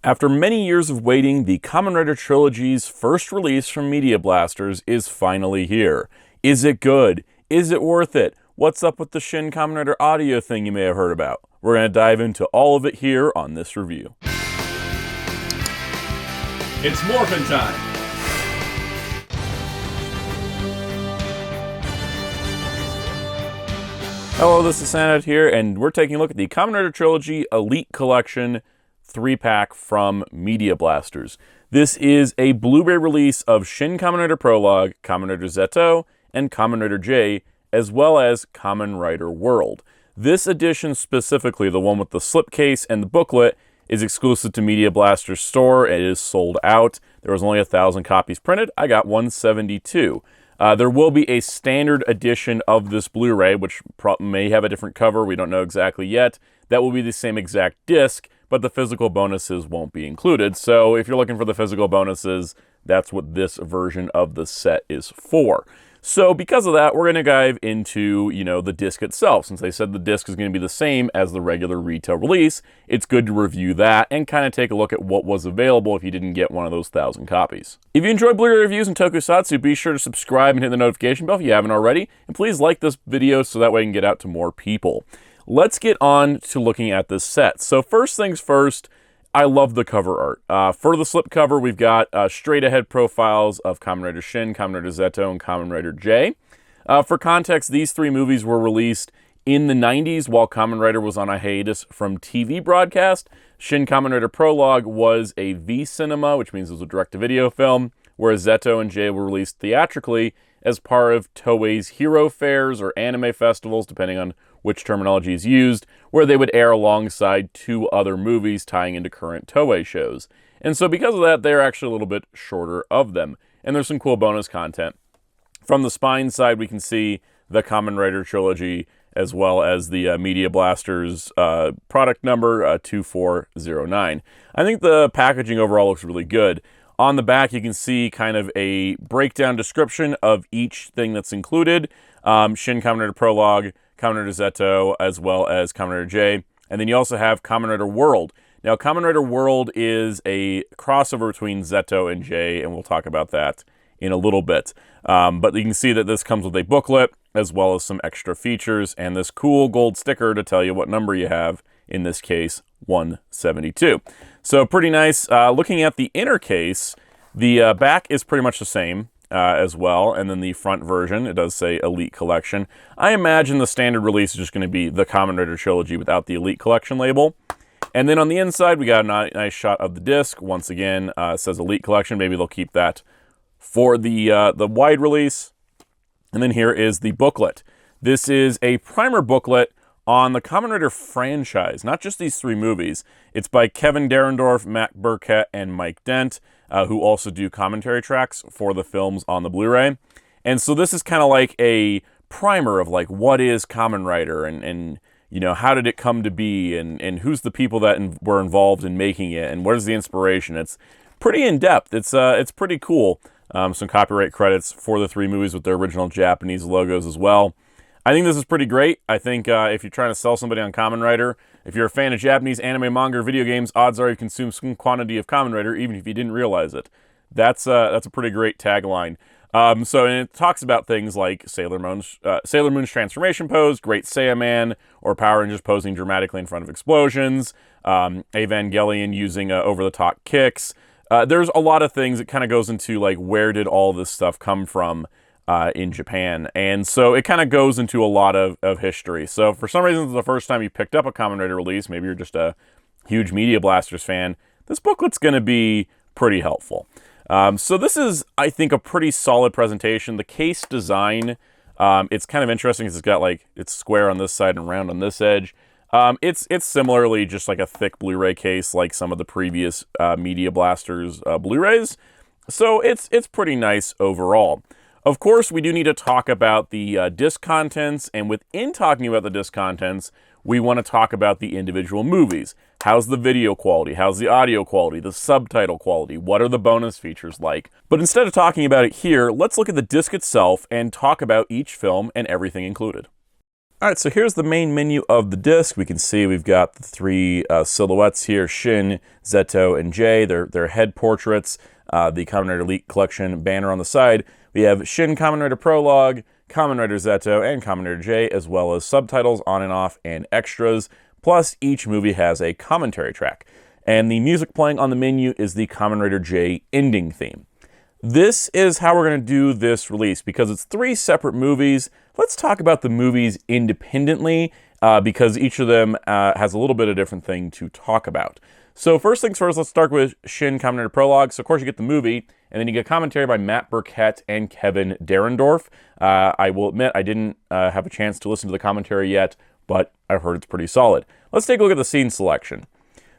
After many years of waiting, the Kamen Rider Trilogy's first release from Media Blasters is finally here. Is it good? Is it worth it? What's up with the Shin Kamen Rider audio thing you may have heard about? We're going to dive into all of it here on this review. It's morphin' time! Hello, this is Soundout here, and we're taking a look at the Kamen Rider Trilogy Elite Collection 3-pack from Media Blasters. This is a Blu-ray release of Shin Kamen Rider Prologue, Kamen Rider ZO, and Kamen Rider J, as well as Kamen Rider World. This edition specifically, the one with the slipcase and the booklet, is exclusive to Media Blasters store. It is sold out. There was only 1,000 copies printed. I got 172. There will be a standard edition of this Blu-ray, which may have a different cover. We don't know exactly yet. That will be the same exact disc, but the physical bonuses won't be included. So if you're looking for the physical bonuses, that's what this version of the set is for. So because of that, we're going to dive into, the disc itself. Since they said the disc is going to be the same as the regular retail release, it's good to review that and kind of take a look at what was available if you didn't get one of those 1,000 copies. If you enjoy Blu-ray reviews and tokusatsu, be sure to subscribe and hit the notification bell if you haven't already. And please like this video so that way it can get out to more people. Let's get on to looking at this set. So first things first, I love the cover art. For the slipcover, we've got straight ahead profiles of Kamen Rider Shin, Kamen Rider ZO, and Kamen Rider J. For context, these three movies were released in the 90s while Kamen Rider was on a hiatus from TV broadcast. Shin Kamen Rider Prologue was a V-Cinema, which means it was a direct-to-video film, whereas ZO and J were released theatrically as part of Toei's hero fairs or anime festivals, depending on which terminology is used, where they would air alongside two other movies tying into current Toei shows. And so because of that, they're actually a little bit shorter of them. And there's some cool bonus content. From the spine side, we can see the Kamen Rider Trilogy, as well as the Media Blasters product number 2409. I think the packaging overall looks really good. On the back, you can see kind of a breakdown description of each thing that's included. Shin Kamen Rider Prologue, Kamen Rider ZO, as well as Kamen Rider J. And then you also have Kamen Rider World. Now, Kamen Rider World is a crossover between ZO and J, and we'll talk about that in a little bit. But you can see that this comes with a booklet, as well as some extra features, and this cool gold sticker to tell you what number you have, in this case, 172. So pretty nice. Looking at the inner case, the back is pretty much the same as well, and then the front version, it does say Elite Collection. I imagine the standard release is just going to be the Kamen Rider Trilogy without the Elite Collection label. And then on the inside, we got a nice shot of the disc. Once again, it says Elite Collection. Maybe they'll keep that for the wide release. And then here is the booklet. This is a primer booklet on the Kamen Rider franchise, not just these three movies. It's by Kevin Derendorf, Matt Burkett, and Mike Dent, who also do commentary tracks for the films on the Blu-ray. And so this is kind of like a primer of like, what is Kamen Rider, and how did it come to be, and who's the people that were involved in making it, and what is the inspiration. It's pretty in-depth. It's pretty cool. Some copyright credits for the three movies with their original Japanese logos as well. I think this is pretty great. I think if you're trying to sell somebody on Kamen Rider, if you're a fan of Japanese anime, manga, or video games, odds are you consume some quantity of Kamen Rider, even if you didn't realize it. That's a pretty great tagline. And it talks about things like Sailor Moon's transformation pose, Great Saiyaman, or Power Rangers posing dramatically in front of explosions, Evangelion using over-the-top kicks. There's a lot of things. It kind of goes into like, where did all this stuff come from in Japan, and so it kind of goes into a lot of history. So for some reason, it's the first time you picked up a Kamen Rider release, maybe you're just a huge Media Blasters fan, this booklet's going to be pretty helpful. So this is, I think, a pretty solid presentation. The case design, it's kind of interesting because it's got like, it's square on this side and round on this edge. It's similarly just like a thick Blu-ray case like some of the previous Media Blasters Blu-rays. So it's pretty nice overall. Of course, we do need to talk about the disc contents, and within talking about the disc contents, we want to talk about the individual movies. How's the video quality? How's the audio quality? The subtitle quality? What are the bonus features like? But instead of talking about it here, let's look at the disc itself and talk about each film and everything included. All right, so here's the main menu of the disc. We can see we've got the three silhouettes here, Shin, ZO, and J. They're head portraits. The Kamen Rider Elite Collection banner on the side. We have Shin Kamen Rider Prologue, Kamen Rider ZO, and Kamen Rider J, as well as subtitles on and off and extras. Plus, each movie has a commentary track. And the music playing on the menu is the Kamen Rider J ending theme. This is how we're going to do this release. Because it's three separate movies, let's talk about the movies independently, because each of them has a little bit of different thing to talk about. So first things first, let's start with Shin Kamen Rider Prologue. So of course you get the movie, and then you get commentary by Matt Burkett and Kevin Derendorf. I will admit I didn't have a chance to listen to the commentary yet, but I've heard it's pretty solid. Let's take a look at the scene selection.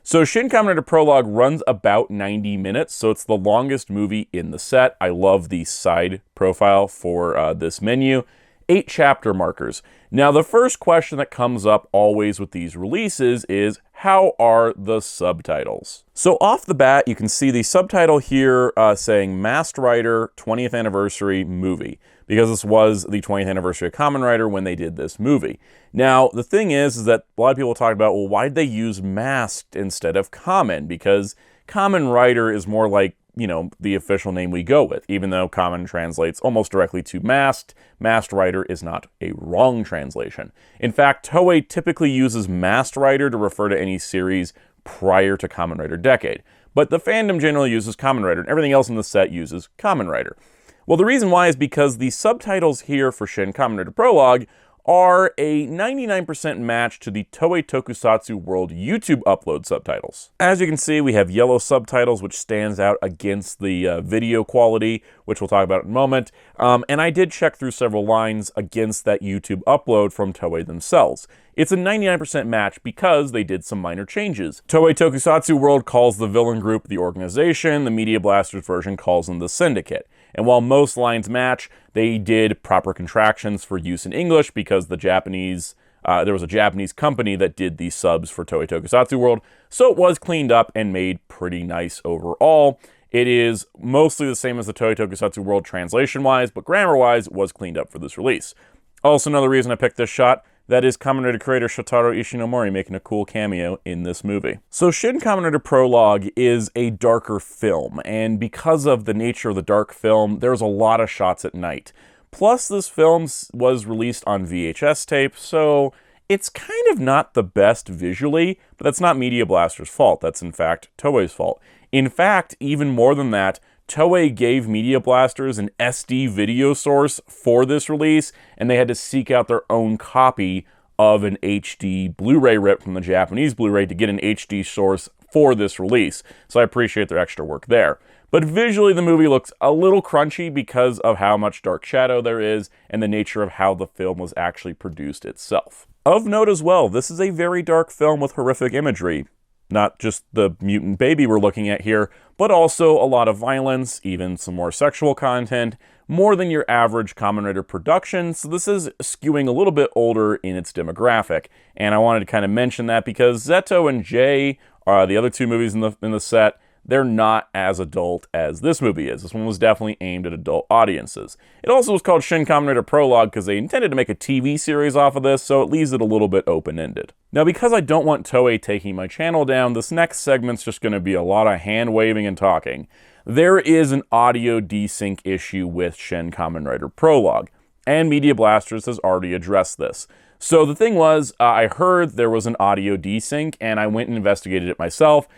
So Shin Kamen Rider Prologue runs about 90 minutes, so it's the longest movie in the set. I love the side profile for this menu. 8 chapter markers. Now, the first question that comes up always with these releases is, how are the subtitles? So off the bat, you can see the subtitle here saying Masked Rider 20th Anniversary Movie, because this was the 20th anniversary of Kamen Rider when they did this movie. Now, the thing is that a lot of people talk about, well, why'd they use Masked instead of Kamen? Because Kamen Rider is more like, you know, the official name we go with. Even though Kamen translates almost directly to Masked, Masked Rider is not a wrong translation. In fact, Toei typically uses Masked Rider to refer to any series prior to Kamen Rider Decade. But the fandom generally uses Kamen Rider, and everything else in the set uses Kamen Rider. Well, the reason why is because the subtitles here for Shin Kamen Rider Prologue are a 99% match to the Toei Tokusatsu World YouTube upload subtitles. As you can see, we have yellow subtitles, which stands out against the video quality, which we'll talk about in a moment. And I did check through several lines against that YouTube upload from Toei themselves. It's a 99% match because they did some minor changes. Toei Tokusatsu World calls the villain group the Organization, the Media Blasters version calls them the Syndicate. And while most lines match, they did proper contractions for use in English because the Japanese, there was a Japanese company that did these subs for Toei Tokusatsu World, so it was cleaned up and made pretty nice overall. It is mostly the same as the Toei Tokusatsu World translation-wise, but grammar-wise, it was cleaned up for this release. Also, another reason I picked this shot, that is Kamen Rider creator Shotaro Ishinomori making a cool cameo in this movie. So Shin Kamen Rider Prologue is a darker film, and because of the nature of the dark film, there's a lot of shots at night. Plus, this film was released on VHS tape, so it's kind of not the best visually, but that's not Media Blaster's fault. That's, in fact, Toei's fault. In fact, even more than that, Toei gave Media Blasters an SD video source for this release, and they had to seek out their own copy of an HD Blu-ray rip from the Japanese Blu-ray to get an HD source for this release. So I appreciate their extra work there. But visually, the movie looks a little crunchy because of how much dark shadow there is and the nature of how the film was actually produced itself. Of note as well, this is a very dark film with horrific imagery. Not just the mutant baby we're looking at here, but also a lot of violence, even some more sexual content, more than your average Kamen Rider production, so this is skewing a little bit older in its demographic. And I wanted to kind of mention that because ZO and J are the other two movies in the set. They're not as adult as this movie is. This one was definitely aimed at adult audiences. It also was called Shin Kamen Rider Prologue because they intended to make a TV series off of this, so it leaves it a little bit open-ended. Now, because I don't want Toei taking my channel down, this next segment's just going to be a lot of hand-waving and talking. There is an audio desync issue with Shin Kamen Rider Prologue, and Media Blasters has already addressed this. So the thing was, I heard there was an audio desync, and I went and investigated it myself,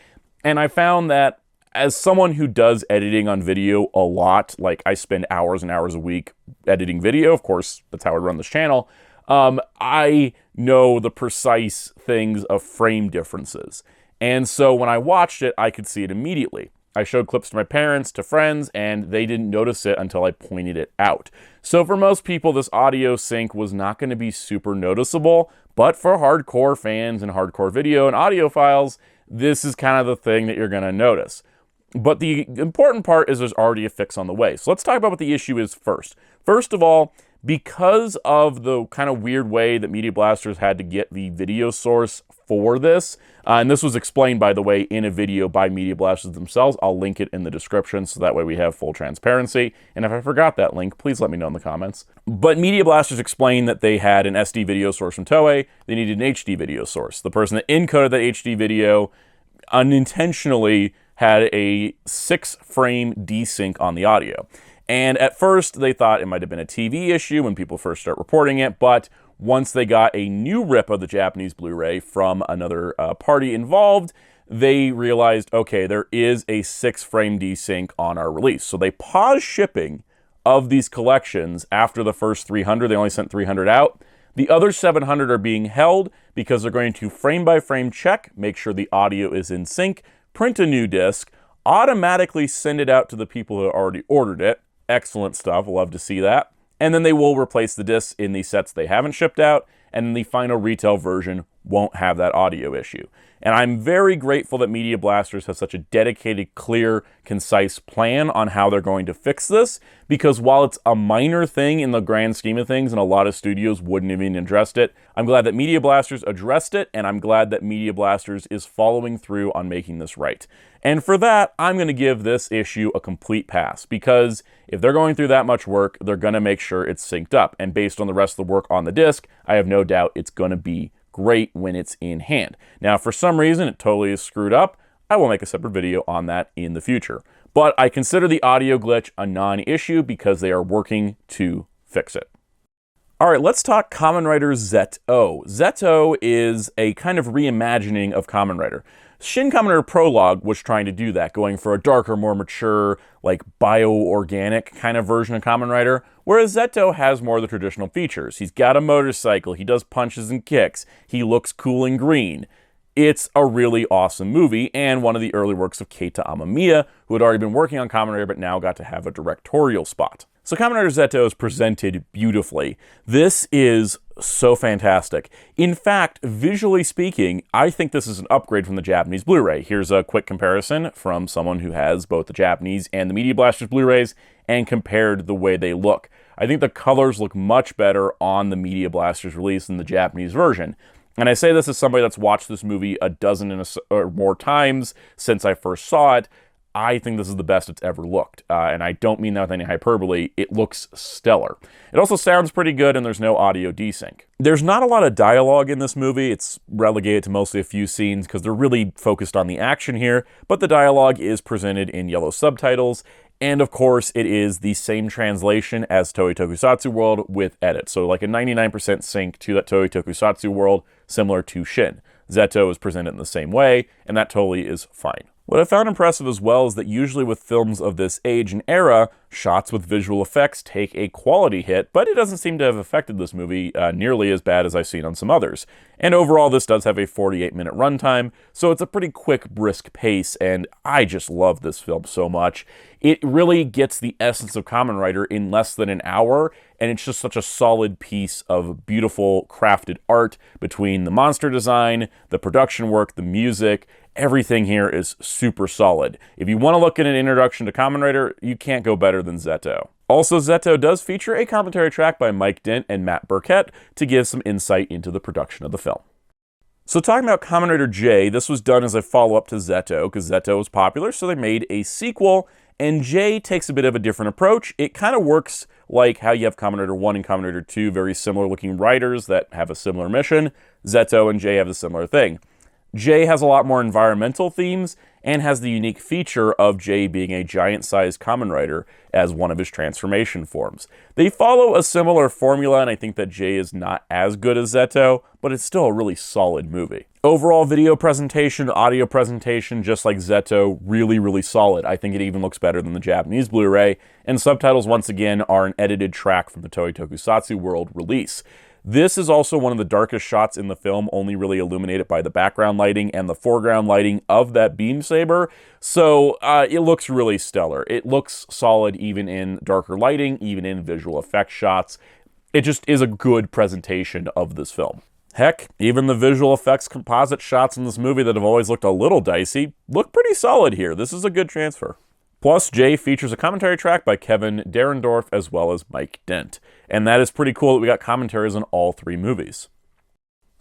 and I found that as someone who does editing on video a lot, like I spend hours and hours a week editing video, of course, that's how I run this channel, I know the precise things of frame differences. And so when I watched it, I could see it immediately. I showed clips to my parents, to friends, and they didn't notice it until I pointed it out. So for most people, this audio sync was not going to be super noticeable, but for hardcore fans and hardcore video and audio files, this is kind of the thing that you're going to notice. But the important part is there's already a fix on the way. So let's talk about what the issue is first. First of all, because of the kind of weird way that Media Blasters had to get the video source for this. And this was explained, by the way, in a video by Media Blasters themselves. I'll link it in the description so that way we have full transparency. And if I forgot that link, please let me know in the comments. But Media Blasters explained that they had an SD video source from Toei. They needed an HD video source. The person that encoded that HD video unintentionally had a 6-frame desync on the audio. And at first, they thought it might have been a TV issue when people first start reporting it, but once they got a new rip of the Japanese Blu-ray from another party involved, they realized, okay, there is a 6-frame desync on our release. So they paused shipping of these collections after the first 300. They only sent 300 out. The other 700 are being held because they're going to frame-by-frame check, make sure the audio is in sync, print a new disc, automatically send it out to the people who already ordered it. Excellent stuff. Love to see that. And then they will replace the discs in the sets they haven't shipped out, and then the final retail version won't have that audio issue. And I'm very grateful that Media Blasters has such a dedicated, clear, concise plan on how they're going to fix this, because while it's a minor thing in the grand scheme of things, and a lot of studios wouldn't have even addressed it, I'm glad that Media Blasters addressed it, and I'm glad that Media Blasters is following through on making this right. And for that, I'm going to give this issue a complete pass, because if they're going through that much work, they're going to make sure it's synced up. And based on the rest of the work on the disc, I have no doubt it's going to be great when it's in hand. Now, if for some reason it totally is screwed up, I will make a separate video on that in the future. But I consider the audio glitch a non-issue because they are working to fix it. All right, let's talk Kamen Rider ZO. ZO is a kind of reimagining of Kamen Rider. Shin Kamen Rider Prologue was trying to do that, going for a darker, more mature, like bio-organic kind of version of Kamen Rider, whereas ZO has more of the traditional features. He's got a motorcycle, he does punches and kicks, he looks cool and green. It's a really awesome movie, and one of the early works of Keita Amamiya, who had already been working on Kamen Rider but now got to have a directorial spot. So Kamen Rider ZO is presented beautifully. This is so fantastic. In fact, visually speaking, I think this is an upgrade from the Japanese Blu-ray. Here's a quick comparison from someone who has both the Japanese and the Media Blasters Blu-rays and compared the way they look. I think the colors look much better on the Media Blasters release than the Japanese version. And I say this as somebody that's watched this movie a dozen or more times since I first saw it. I think this is the best it's ever looked, and I don't mean that with any hyperbole. It looks stellar. It also sounds pretty good, and there's no audio desync. There's not a lot of dialogue in this movie. It's relegated to mostly a few scenes because they're really focused on the action here, but the dialogue is presented in yellow subtitles, and of course, it is the same translation as Toei Tokusatsu World with edits. So like a 99% sync to that Toei Tokusatsu World, similar to Shin. ZO is presented in the same way, and that totally is fine. What I found impressive as well is that usually with films of this age and era, shots with visual effects take a quality hit, but it doesn't seem to have affected this movie nearly as bad as I've seen on some others. And overall, this does have a 48-minute runtime, so it's a pretty quick, brisk pace, and I just love this film so much. It really gets the essence of Kamen Rider in less than an hour, and it's just such a solid piece of beautiful, crafted art between the monster design, the production work, the music. Everything here is super solid. If you want to look at an introduction to Kamen Rider, you can't go better than ZO. Also, ZO does feature a commentary track by Mike Dent and Matt Burkett to give some insight into the production of the film. So talking about Kamen Rider J, this was done as a follow-up to ZO, because ZO was popular, so they made a sequel, and J takes a bit of a different approach. It kind of works like how you have Kamen Rider 1 and Kamen Rider 2, very similar looking riders that have a similar mission. ZO and J have a similar thing. J has a lot more environmental themes and has the unique feature of J being a giant-sized Kamen Rider as one of his transformation forms. They follow a similar formula, and I think that J is not as good as ZO, but it's still a really solid movie. Overall video presentation, audio presentation, just like ZO, really, really solid. I think it even looks better than the Japanese Blu-ray, and subtitles, once again, are an edited track from the Toei Tokusatsu World release. This is also one of the darkest shots in the film, only really illuminated by the background lighting and the foreground lighting of that beam saber. So it looks really stellar. It looks solid even in darker lighting, even in visual effects shots. It just is a good presentation of this film. Heck, even the visual effects composite shots in this movie that have always looked a little dicey look pretty solid here. This is a good transfer. Plus, J features a commentary track by Kevin Derendorf as well as Mike Dent. And that is pretty cool that we got commentaries on all three movies.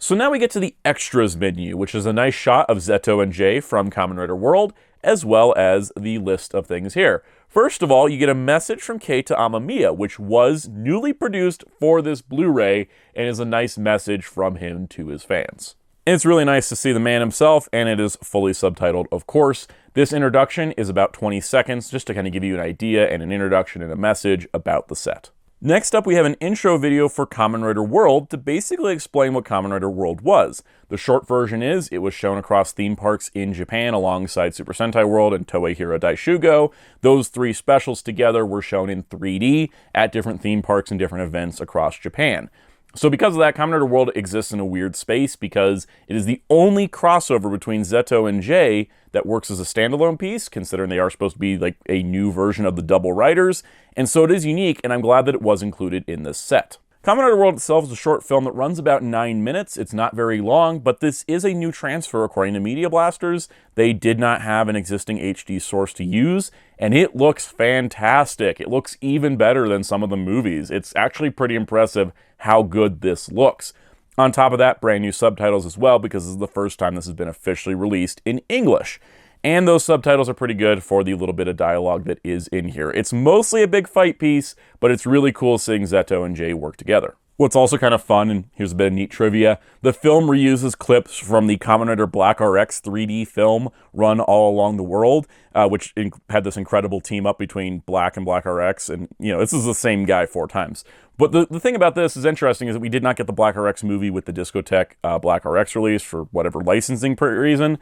So now we get to the extras menu, which is a nice shot of ZO and J from Kamen Rider World, as well as the list of things here. First of all, you get a message from Keita Amamiya, which was newly produced for this Blu-ray, and is a nice message from him to his fans. And it's really nice to see the man himself, and it is fully subtitled, of course. This introduction is about 20 seconds, just to kind of give you an idea and an introduction and a message about the set. Next up, we have an intro video for Kamen Rider World to basically explain what Kamen Rider World was. The short version is, it was shown across theme parks in Japan alongside Super Sentai World and Toei Hero Daishugo. Those three specials together were shown in 3D at different theme parks and different events across Japan. So because of that, Kamen Rider World exists in a weird space because it is the only crossover between ZO and J that works as a standalone piece, considering they are supposed to be like a new version of the Double Riders, and so it is unique, and I'm glad that it was included in this set. Kamen Rider World itself is a short film that runs about 9 minutes. It's not very long, but this is a new transfer according to Media Blasters. They did not have an existing HD source to use, and it looks fantastic. It looks even better than some of the movies. It's actually pretty impressive how good this looks. On top of that, brand new subtitles as well, because this is the first time this has been officially released in English. And those subtitles are pretty good for the little bit of dialogue that is in here. It's mostly a big fight piece, but it's really cool seeing ZO and J work together. What's also kind of fun, and here's a bit of neat trivia, the film reuses clips from the Kamen Rider Black RX 3D film run all along the world, which had this incredible team up between Black and Black RX, and this is the same guy 4 times. But the thing about this is interesting is that we did not get the Black RX movie with the Discotek Black RX release for whatever licensing reason.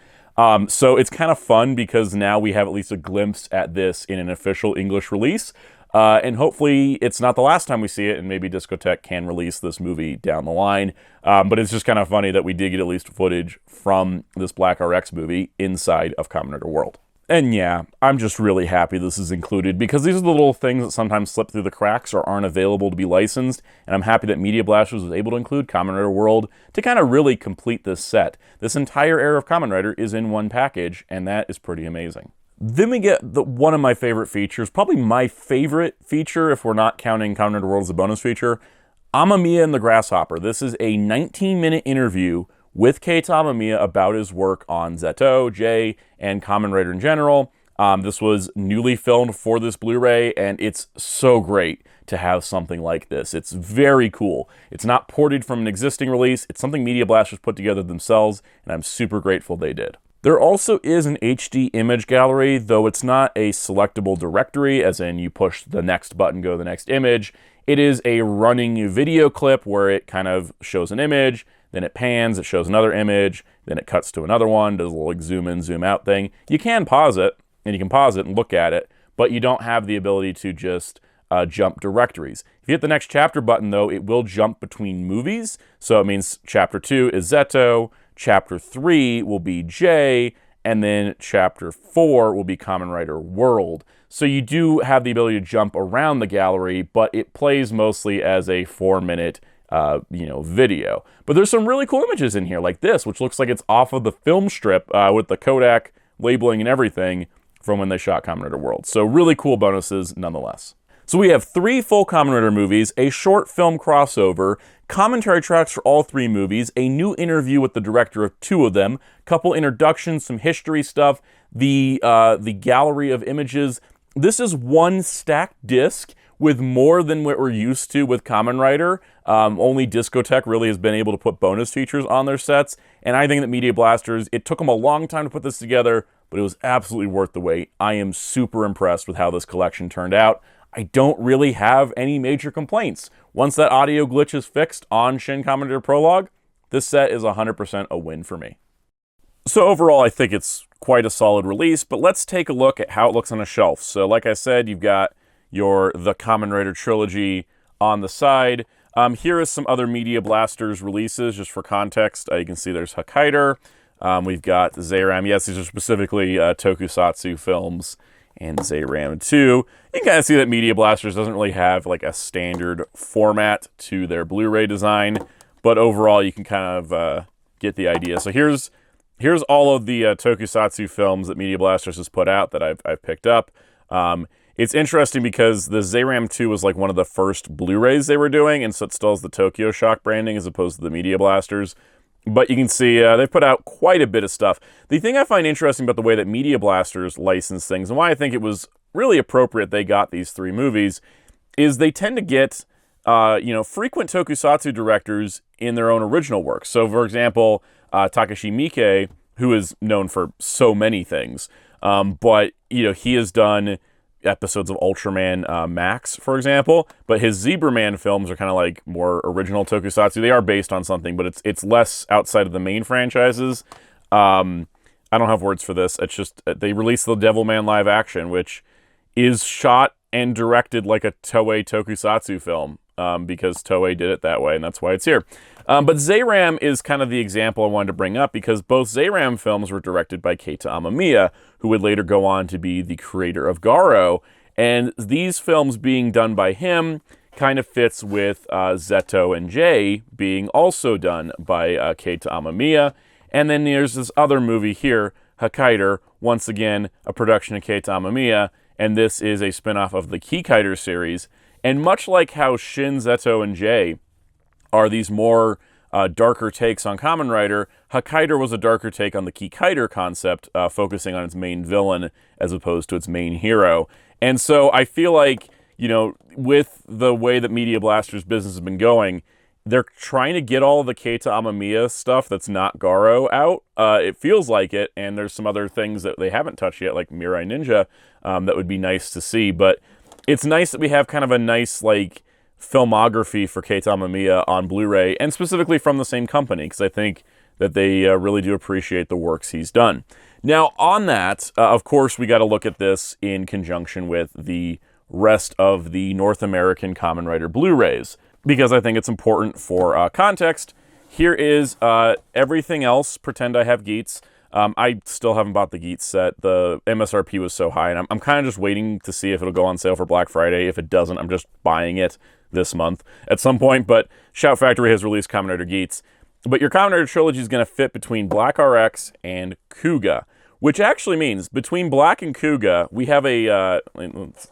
So it's kind of fun because now we have at least a glimpse at this in an official English release. And hopefully it's not the last time we see it, and maybe Discotek can release this movie down the line. But it's just kind of funny that we did get at least footage from this Black RX movie inside of Kamen Rider World. And yeah, I'm just really happy this is included, because these are the little things that sometimes slip through the cracks or aren't available to be licensed, and I'm happy that Media Blasters was able to include Kamen Rider World to kind of really complete this set. This entire era of Kamen Rider is in one package, and that is pretty amazing. Then we get one of my favorite features, probably my favorite feature if we're not counting Kamen Rider World as a bonus feature, Amamiya and the Grasshopper. This is a 19-minute interview with Keita Amamiya about his work on ZO, J, and Kamen Rider in general. This was newly filmed for this Blu-ray, and it's so great to have something like this. It's very cool. It's not ported from an existing release. It's something Media Blasters put together themselves, and I'm super grateful they did. There also is an HD image gallery, though it's not a selectable directory, as in you push the next button, go to the next image. It is a running video clip where it kind of shows an image, then it pans, it shows another image, then it cuts to another one, does a little like zoom in, zoom out thing. You can pause it, and you can pause it and look at it, but you don't have the ability to just jump directories. If you hit the next chapter button, though, it will jump between movies. So it means chapter 2 is ZO, chapter 3 will be J, and then chapter 4 will be Kamen Rider World. So you do have the ability to jump around the gallery, but it plays mostly as a 4-minute video. But there's some really cool images in here, like this, which looks like it's off of the film strip with the Kodak labeling and everything from when they shot Kamen Rider World. So really cool bonuses nonetheless. So we have 3 full Kamen Rider movies, a short film crossover, commentary tracks for all 3 movies, a new interview with the director of 2 of them, couple introductions, some history stuff, the gallery of images. This is one stacked disc with more than what we're used to with Kamen Rider. Only Discotek really has been able to put bonus features on their sets, and I think that Media Blasters, it took them a long time to put this together, but it was absolutely worth the wait. I am super impressed with how this collection turned out. I don't really have any major complaints. Once that audio glitch is fixed on Shin Kamen Rider Prologue, this set is 100% a win for me. So overall, I think it's quite a solid release, but let's take a look at how it looks on a shelf. So like I said, you've got the Kamen Rider Trilogy on the side. Here is some other Media Blasters releases, just for context. You can see there's Hokkaider. We've got Zeiram. Yes, these are specifically Tokusatsu films, and Zeiram 2. You can kind of see that Media Blasters doesn't really have like a standard format to their Blu-ray design, but overall you can kind of get the idea. So here's all of the Tokusatsu films that Media Blasters has put out that I've picked up. It's interesting because the Zeiram 2 was like one of the first Blu-rays they were doing, and so it still has the Tokyo Shock branding as opposed to the Media Blasters. But you can see they've put out quite a bit of stuff. The thing I find interesting about the way that Media Blasters license things, and why I think it was really appropriate they got these 3 movies, is they tend to get frequent tokusatsu directors in their own original works. So, for example, Takashi Miike, who is known for so many things, but he has done episodes of Ultraman Max, for example, but his Zebraman films are kind of like more original tokusatsu. They are based on something, but it's less outside of the main franchises. I don't have words for this. It's just they released the Devilman live action, which is shot and directed like a Toei tokusatsu film, because Toei did it that way, and that's why it's here. But Zeiram is kind of the example I wanted to bring up, because both Zeiram films were directed by Keita Amamiya, who would later go on to be the creator of Garo, and these films being done by him kind of fits with Zeto and J being also done by Keita Amamiya. And then there's this other movie here, Hakaider, once again a production of Keita Amamiya, and this is a spin-off of the Kikaider series. And much like how Shin, Zeto, and J are these more darker takes on Kamen Rider, Hakaider was a darker take on the Kikaider concept, focusing on its main villain as opposed to its main hero. And so I feel like, with the way that Media Blaster's business has been going, they're trying to get all of the Keita Amamiya stuff that's not Garo out. It feels like it, and there's some other things that they haven't touched yet, like Mirai Ninja, that would be nice to see. But it's nice that we have kind of a nice, filmography for Keita Amamiya on Blu-ray, and specifically from the same company, because I think that they really do appreciate the works he's done. Now, on that, of course, we got to look at this in conjunction with the rest of the North American Kamen Rider Blu-rays, because I think it's important for context. Here is everything else. Pretend I have Geats. I still haven't bought the Geats set. The MSRP was so high, and I'm kind of just waiting to see if it'll go on sale for Black Friday. If it doesn't, I'm just buying it this month at some point. But Shout Factory has released Kamen Rider Geats. But your Kamen Rider Trilogy is going to fit between Black RX and Kuga, which actually means between Black and Kuga, we have a...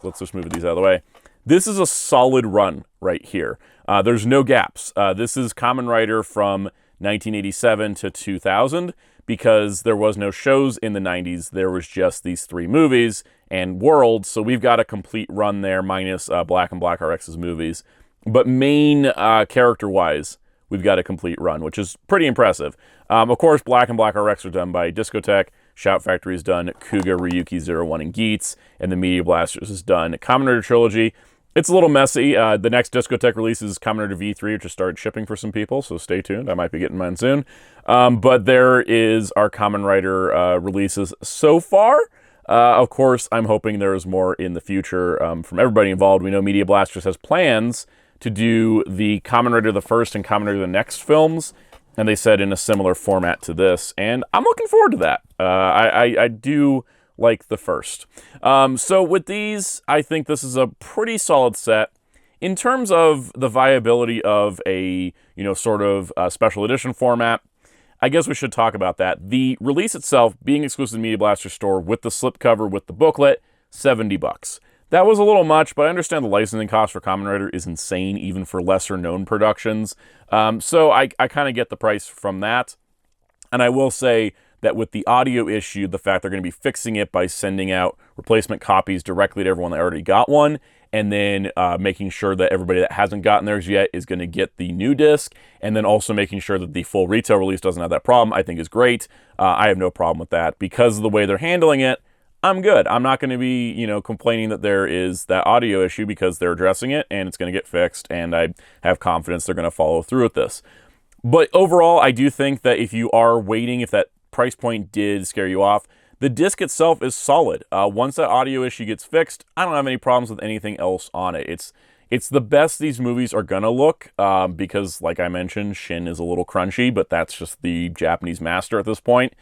let's just move these out of the way. This is a solid run right here. There's no gaps. This is Kamen Rider from 1987 to 2000, because there was no shows in the 90s. There was just these 3 movies and Worlds, so we've got a complete run there, minus Black and Black RX's movies. But main character-wise, we've got a complete run, which is pretty impressive. Of course, Black and Black RX are done by Discotech. Shout Factory is done Kuga, Ryuki 01, and Geats, and the Media Blasters is done Kamen Rider Trilogy. It's a little messy. The next Discotech release is Kamen Rider V3, which has started shipping for some people, so stay tuned. I might be getting mine soon. But there is our Kamen Rider releases so far. Of course, I'm hoping there is more in the future from everybody involved. We know Media Blasters has plans to do the Kamen Rider the First and Kamen Rider the Next films, and they said in a similar format to this, and I'm looking forward to that. I do like the first. So with these, I think this is a pretty solid set. In terms of the viability of a, sort of special edition format, I guess we should talk about that. The release itself, being exclusive to the Media Blaster store with the slipcover, with the booklet, $70. That was a little much, but I understand the licensing cost for Kamen Rider is insane, even for lesser-known productions. So I kind of get the price from that. And I will say that with the audio issue, the fact they're going to be fixing it by sending out replacement copies directly to everyone that already got one, and then making sure that everybody that hasn't gotten theirs yet is going to get the new disc, and then also making sure that the full retail release doesn't have that problem, I think is great. I have no problem with that. Because of the way they're handling it, I'm good. I'm not going to be, complaining that there is that audio issue, because they're addressing it, and it's going to get fixed, and I have confidence they're going to follow through with this. But overall, I do think that if you are waiting, if that price point did scare you off, the disc itself is solid. Once that audio issue gets fixed, I don't have any problems with anything else on it. It's the best these movies are gonna look, because, like I mentioned, Shin is a little crunchy, but that's just the Japanese master at this point.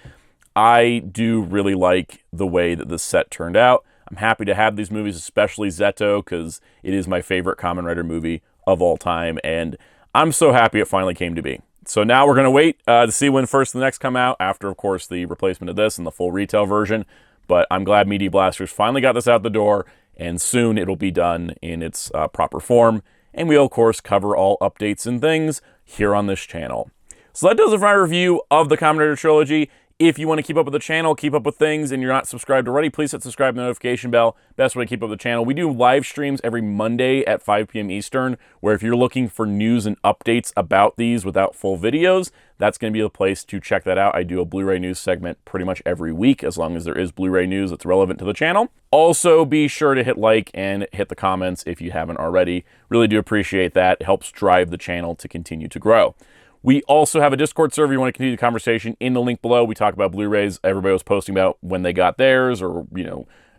I do really like the way that this set turned out. I'm happy to have these movies, especially Zeto, because it is my favorite Kamen Rider movie of all time, and I'm so happy it finally came to be. So now we're going to wait to see when First and the Next come out, after, of course, the replacement of this and the full retail version. But I'm glad Media Blasters finally got this out the door, and soon it'll be done in its proper form. And we'll, of course, cover all updates and things here on this channel. So that does it for my review of the Kamen Rider Trilogy. If you want to keep up with the channel, keep up with things, and you're not subscribed already, please hit subscribe and the notification bell. Best way to keep up with the channel. We do live streams every Monday at 5 p.m. Eastern, where if you're looking for news and updates about these without full videos, that's going to be the place to check that out. I do a Blu-ray news segment pretty much every week, as long as there is Blu-ray news that's relevant to the channel. Also, be sure to hit like and hit the comments if you haven't already. Really do appreciate that. It helps drive the channel to continue to grow. We also have a Discord server. You want to continue the conversation in the link below. We talk about Blu-rays. Everybody was posting about when they got theirs, or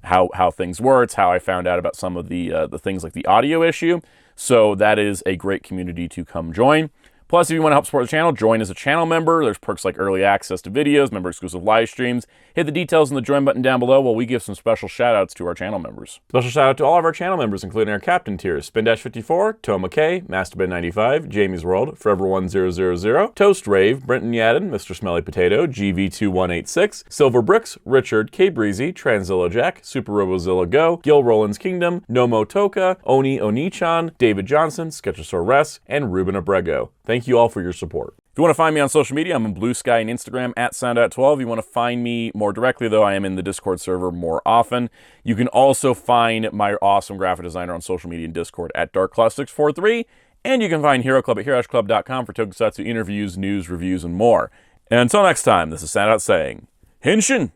how things were. It's how I found out about some of the things like the audio issue. So that is a great community to come join. Plus, if you want to help support the channel, join as a channel member. There's perks like early access to videos, member-exclusive live streams. Hit the details in the join button down below while we give some special shout-outs to our channel members. Special shout-out to all of our channel members, including our captain tiers: Spin-54, Toma K, Masterbed95, Jamie's World, Forever1000, Toast Rave, Brenton Yadden, Mr. Smelly Potato, GV2186, Silver Bricks, Richard, K Breezy, Tranzilla Jack, Super Robozilla Go, Gil Roland's Kingdom, Nomo Toka, Oni Oni-chan, David Johnson, Sketchosaur Res, and Ruben Abrego. Thank you all for your support. If you want to find me on social media, I'm on Blue Sky and Instagram at Soundout12. If you want to find me more directly, though, I am in the Discord server more often. You can also find my awesome graphic designer on social media and Discord at DarkClaw643. And you can find Hero Club at heroesclub.com for tokusatsu interviews, news, reviews, and more. And until next time, this is Soundout saying, Henshin!